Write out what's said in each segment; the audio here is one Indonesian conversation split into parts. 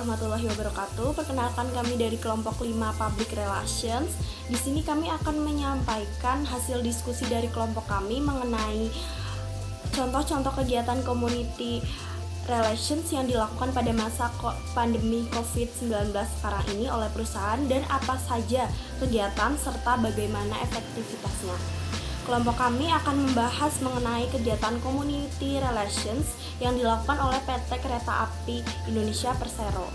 warahmatullahi wabarakatuh. Perkenalkan, kami dari kelompok 5 Public Relations. Di sini kami akan menyampaikan hasil diskusi dari kelompok kami mengenai contoh-contoh kegiatan community relations yang dilakukan pada masa pandemi COVID-19 sekarang ini oleh perusahaan, dan apa saja kegiatan serta bagaimana efektivitasnya. Kelompok kami akan membahas mengenai kegiatan community relations yang dilakukan oleh PT Kereta Api Indonesia Persero.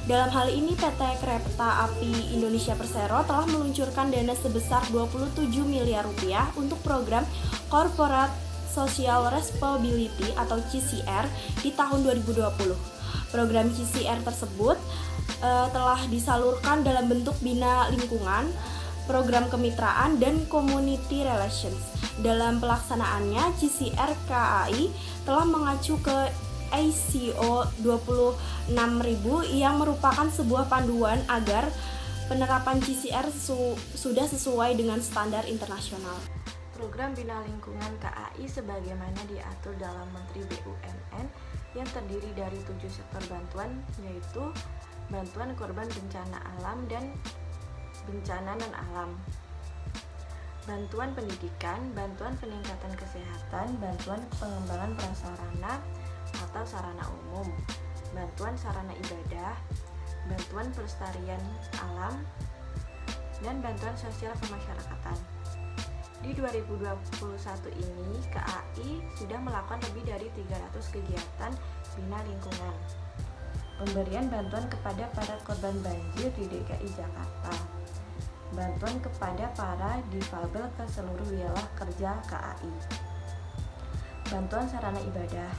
Dalam hal ini, PT Kereta Api Indonesia Persero telah meluncurkan dana sebesar 27 miliar rupiah untuk program Corporate Social Responsibility atau CSR di tahun 2020. Program CSR tersebut telah disalurkan dalam bentuk bina lingkungan, program kemitraan, dan community relations. Dalam pelaksanaannya, CSR KAI telah mengacu ke ISO 26000 yang merupakan sebuah panduan agar penerapan CSR sudah sesuai dengan standar internasional. Program Bina Lingkungan KAI sebagaimana diatur dalam Menteri BUMN yang terdiri dari 7 sektor bantuan, yaitu bantuan korban bencana alam dan bencana non-alam, bantuan pendidikan, bantuan peningkatan kesehatan, bantuan pengembangan prasarana atau sarana umum, bantuan sarana ibadah, bantuan pelestarian alam, dan bantuan sosial kemasyarakatan. Di 2021 ini, KAI sudah melakukan lebih dari 300 kegiatan bina lingkungan. Pemberian bantuan kepada para korban banjir di DKI Jakarta, bantuan kepada para difabel ke seluruh wilayah kerja KAI, bantuan sarana ibadah,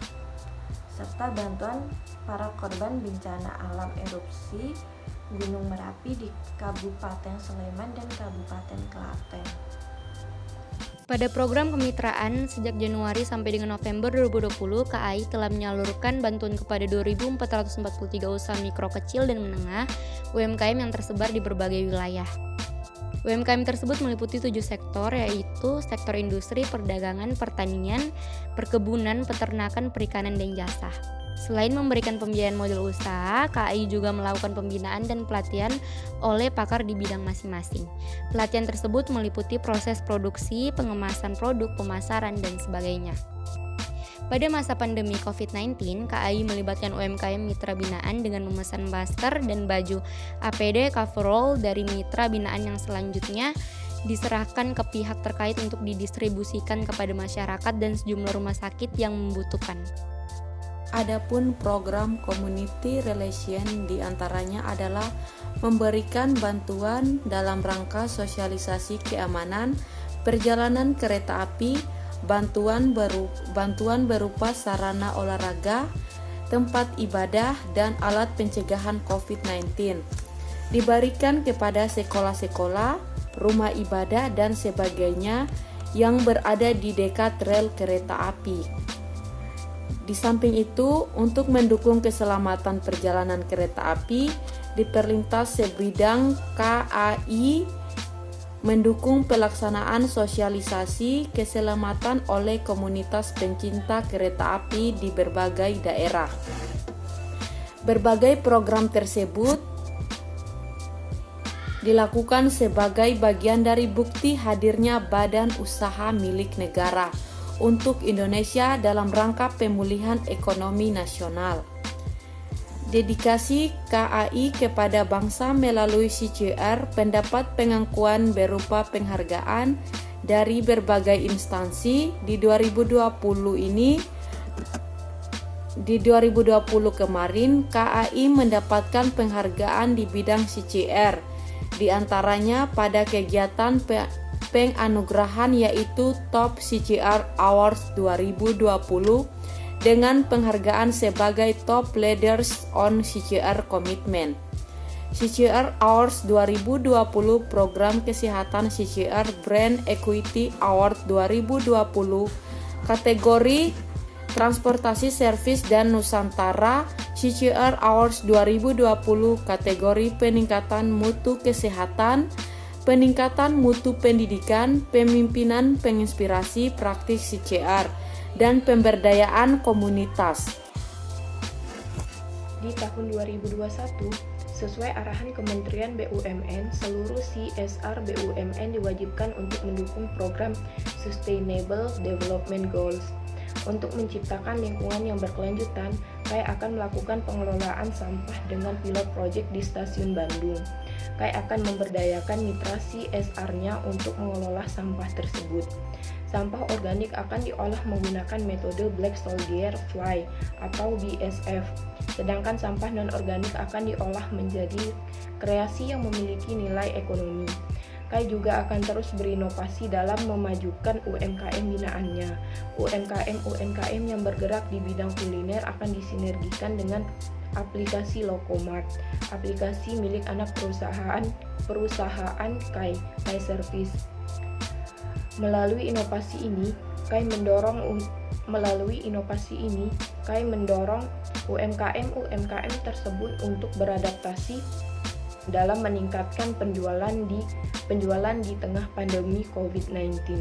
serta bantuan para korban bencana alam erupsi Gunung Merapi di Kabupaten Sleman dan Kabupaten Klaten. Pada program kemitraan, sejak Januari sampai dengan November 2020, KAI telah menyalurkan bantuan kepada 2.443 usaha mikro, kecil, dan menengah UMKM yang tersebar di berbagai wilayah. UMKM tersebut meliputi 7 sektor, yaitu sektor industri, perdagangan, pertanian, perkebunan, peternakan, perikanan, dan jasa. Selain memberikan pembiayaan modal usaha, KAI juga melakukan pembinaan dan pelatihan oleh pakar di bidang masing-masing. Pelatihan tersebut meliputi proses produksi, pengemasan produk, pemasaran, dan sebagainya. Pada masa pandemi COVID-19, KAI melibatkan UMKM mitra binaan dengan memesan masker dan baju APD coverall dari mitra binaan yang selanjutnya diserahkan ke pihak terkait untuk didistribusikan kepada masyarakat dan sejumlah rumah sakit yang membutuhkan. Adapun program community relation diantaranya adalah memberikan bantuan dalam rangka sosialisasi keamanan perjalanan kereta api, bantuan berupa sarana olahraga, tempat ibadah, dan alat pencegahan COVID-19 diberikan kepada sekolah-sekolah, rumah ibadah, dan sebagainya yang berada di dekat rel kereta api. Di samping itu, untuk mendukung keselamatan perjalanan kereta api, diperlintas sebidang KAI mendukung pelaksanaan sosialisasi keselamatan oleh komunitas pencinta kereta api di berbagai daerah. Berbagai program tersebut dilakukan sebagai bagian dari bukti hadirnya badan usaha milik negara untuk Indonesia dalam rangka pemulihan ekonomi nasional. Dedikasi KAI kepada bangsa melalui CSR pendapat pengakuan berupa penghargaan dari berbagai instansi di 2020 ini. Di 2020 kemarin, KAI mendapatkan penghargaan di bidang CSR, di antaranya pada kegiatan penganugerahan yaitu Top CSR Awards 2020 dengan penghargaan sebagai Top Leaders on CSR Commitment. CSR Awards 2020 Program Kesehatan CSR Brand Equity Award 2020 kategori Transportasi Servis dan Nusantara CSR Awards 2020 kategori Peningkatan Mutu Kesehatan, Peningkatan Mutu Pendidikan, Pemimpinan Penginspirasi Praktik CSR, dan Pemberdayaan Komunitas. Di tahun 2021, sesuai arahan Kementerian BUMN, seluruh CSR BUMN diwajibkan untuk mendukung program Sustainable Development Goals. Untuk menciptakan lingkungan yang berkelanjutan, KAI akan melakukan pengelolaan sampah dengan pilot project di Stasiun Bandung. KAI akan memberdayakan mitra CSR-nya untuk mengelola sampah tersebut. Sampah organik akan diolah menggunakan metode Black Soldier Fly atau BSF, sedangkan sampah non-organik akan diolah menjadi kreasi yang memiliki nilai ekonomi. KAI juga akan terus berinovasi dalam memajukan UMKM binaannya. UMKM yang bergerak di bidang kuliner akan disinergikan dengan aplikasi Locomart, aplikasi milik anak perusahaan KAI Service. Melalui inovasi ini, KAI mendorong UMKM tersebut untuk beradaptasi dalam meningkatkan penjualan di tengah pandemi COVID-19.